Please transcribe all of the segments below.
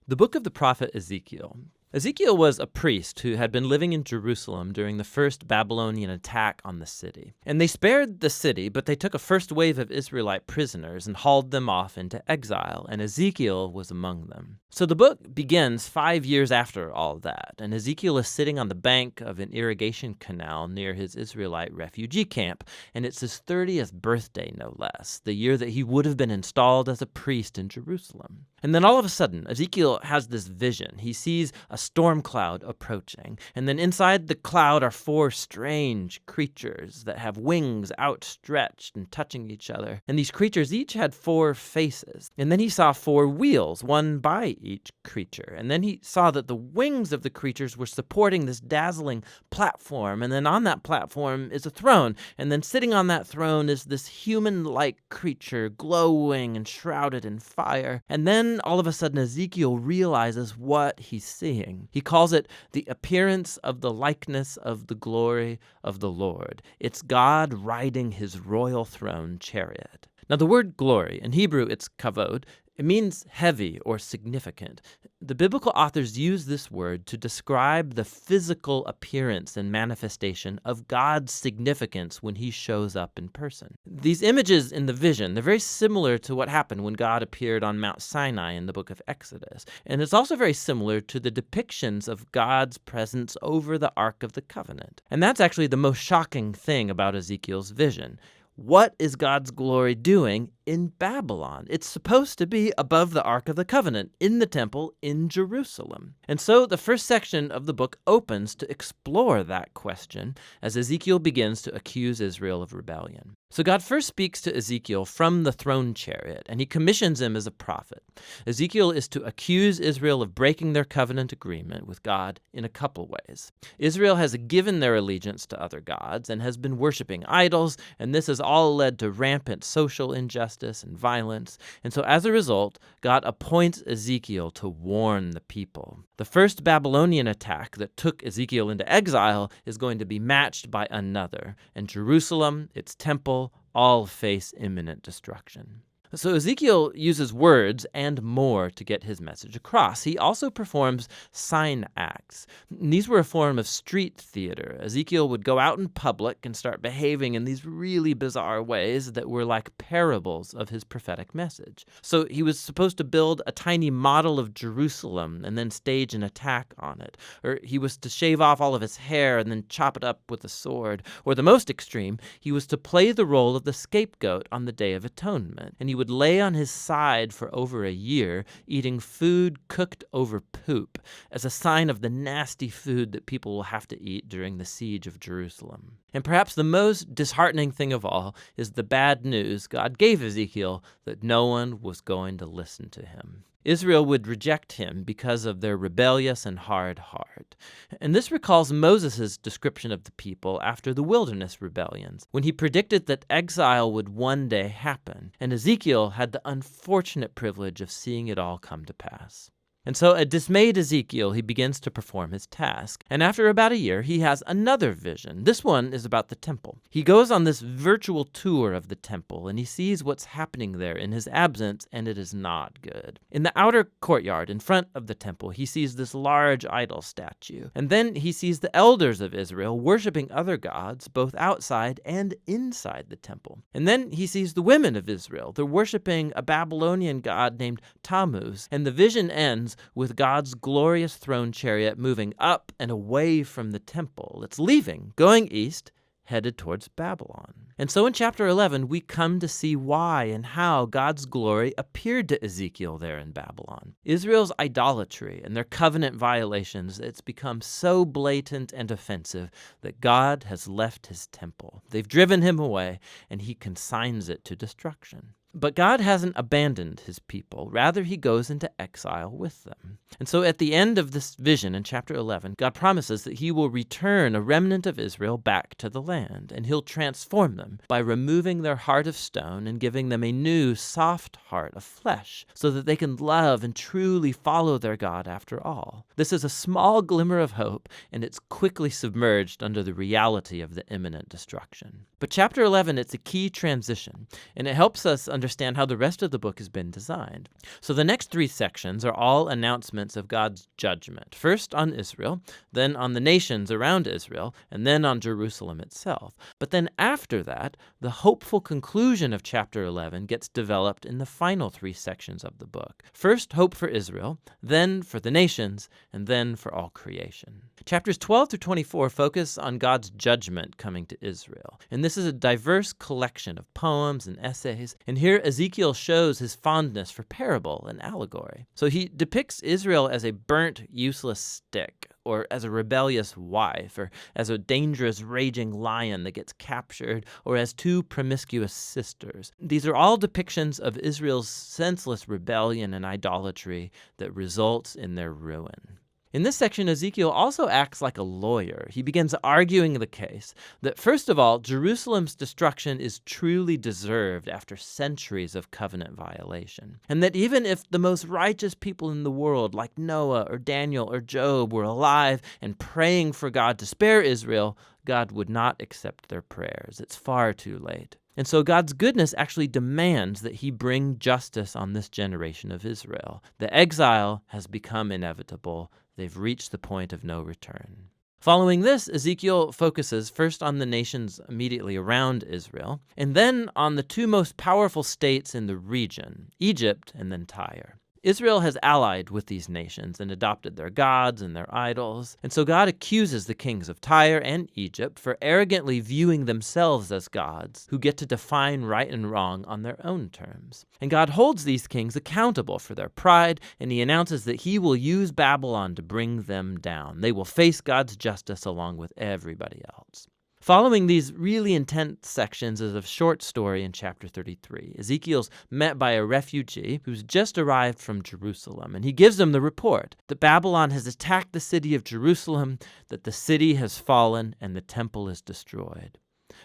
The book of the prophet Ezekiel. Ezekiel was a priest who had been living in Jerusalem during the first Babylonian attack on the city. And they spared the city, but they took a first wave of Israelite prisoners and hauled them off into exile, and Ezekiel was among them. So the book begins 5 years after all that, and Ezekiel is sitting on the bank of an irrigation canal near his Israelite refugee camp, and it's his 30th birthday, no less, the year that he would have been installed as a priest in Jerusalem. And then all of a sudden, Ezekiel has this vision. He sees a storm cloud approaching, and then inside the cloud are 4 strange creatures that have wings outstretched and touching each other. And these creatures each had 4 faces. And then he saw 4 wheels, one by each creature. And then he saw that the wings of the creatures were supporting this dazzling platform. And then on that platform is a throne. And then sitting on that throne is this human-like creature, glowing and shrouded in fire. And then all of a sudden, Ezekiel realizes what he's seeing. He calls it the appearance of the likeness of the glory of the Lord. It's God riding his royal throne chariot. Now, the word glory, in Hebrew, it's kavod. It means heavy or significant. The biblical authors use this word to describe the physical appearance and manifestation of God's significance when he shows up in person. These images in the vision, they're very similar to what happened when God appeared on Mount Sinai in the book of Exodus. And it's also very similar to the depictions of God's presence over the Ark of the Covenant. And that's actually the most shocking thing about Ezekiel's vision. What is God's glory doing in Babylon? It's supposed to be above the Ark of the Covenant, in the temple in Jerusalem. And so the first section of the book opens to explore that question as Ezekiel begins to accuse Israel of rebellion. So God first speaks to Ezekiel from the throne chariot, and he commissions him as a prophet. Ezekiel is to accuse Israel of breaking their covenant agreement with God in a couple ways. Israel has given their allegiance to other gods and has been worshiping idols, and this has all led to rampant social injustice and violence. And so as a result, God appoints Ezekiel to warn the people. The first Babylonian attack that took Ezekiel into exile is going to be matched by another, and Jerusalem, its temple, all face imminent destruction. So Ezekiel uses words and more to get his message across. He also performs sign acts. These were a form of street theater. Ezekiel would go out in public and start behaving in these really bizarre ways that were like parables of his prophetic message. So he was supposed to build a tiny model of Jerusalem and then stage an attack on it. Or he was to shave off all of his hair and then chop it up with a sword. Or the most extreme, he was to play the role of the scapegoat on the Day of Atonement. And he would lay on his side for over a year, eating food cooked over poop, as a sign of the nasty food that people will have to eat during the siege of Jerusalem. And perhaps the most disheartening thing of all is the bad news God gave Ezekiel that no one was going to listen to him. Israel would reject him because of their rebellious and hard heart. And this recalls Moses' description of the people after the wilderness rebellions, when he predicted that exile would one day happen, and Ezekiel had the unfortunate privilege of seeing it all come to pass. And so a dismayed Ezekiel, he begins to perform his task. And after about a year, he has another vision. This one is about the temple. He goes on this virtual tour of the temple, and he sees what's happening there in his absence, and it is not good. In the outer courtyard in front of the temple, he sees this large idol statue. And then he sees the elders of Israel worshiping other gods, both outside and inside the temple. And then he sees the women of Israel. They're worshiping a Babylonian god named Tammuz. And the vision ends with God's glorious throne chariot moving up and away from the temple. It's leaving, going east, headed towards Babylon. And so in chapter 11, we come to see why and how God's glory appeared to Ezekiel there in Babylon. Israel's idolatry and their covenant violations, it's become so blatant and offensive that God has left his temple. They've driven him away, and he consigns it to destruction. But God hasn't abandoned his people. Rather, he goes into exile with them. And so at the end of this vision in chapter 11, God promises that he will return a remnant of Israel back to the land, and he'll transform them by removing their heart of stone and giving them a new, soft heart of flesh, so that they can love and truly follow their God after all. This is a small glimmer of hope, and it's quickly submerged under the reality of the imminent destruction. But chapter 11, it's a key transition, and it helps us understand how the rest of the book has been designed. So the next 3 sections are all announcements of God's judgment, first on Israel, then on the nations around Israel, and then on Jerusalem itself. But then after that, the hopeful conclusion of chapter 11 gets developed in the final 3 sections of the book. First, hope for Israel, then for the nations, and then for all creation. Chapters 12 through 24 focus on God's judgment coming to Israel. And this is a diverse collection of poems and essays. And here Ezekiel shows his fondness for parable and allegory. So he depicts Israel as a burnt, useless stick, or as a rebellious wife, or as a dangerous, raging lion that gets captured, or as 2 promiscuous sisters. These are all depictions of Israel's senseless rebellion and idolatry that results in their ruin. In this section, Ezekiel also acts like a lawyer. He begins arguing the case that, first of all, Jerusalem's destruction is truly deserved after centuries of covenant violation, and that even if the most righteous people in the world, like Noah or Daniel or Job, were alive and praying for God to spare Israel, God would not accept their prayers. It's far too late. And so God's goodness actually demands that he bring justice on this generation of Israel. The exile has become inevitable. They've reached the point of no return. Following this, Ezekiel focuses first on the nations immediately around Israel, and then on the 2 most powerful states in the region, Egypt and then Tyre. Israel has allied with these nations and adopted their gods and their idols, and so God accuses the kings of Tyre and Egypt for arrogantly viewing themselves as gods who get to define right and wrong on their own terms. And God holds these kings accountable for their pride, and he announces that he will use Babylon to bring them down. They will face God's justice along with everybody else. Following these really intense sections is a short story in chapter 33. Ezekiel's met by a refugee who's just arrived from Jerusalem, and he gives him the report that Babylon has attacked the city of Jerusalem, that the city has fallen, and the temple is destroyed.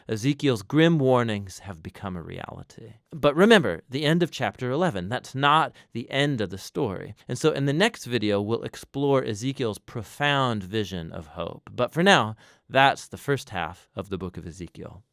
Ezekiel's grim warnings have become a reality. But remember, the end of chapter 11, that's not the end of the story. And so in the next video, we'll explore Ezekiel's profound vision of hope. But for now, that's the first half of the book of Ezekiel.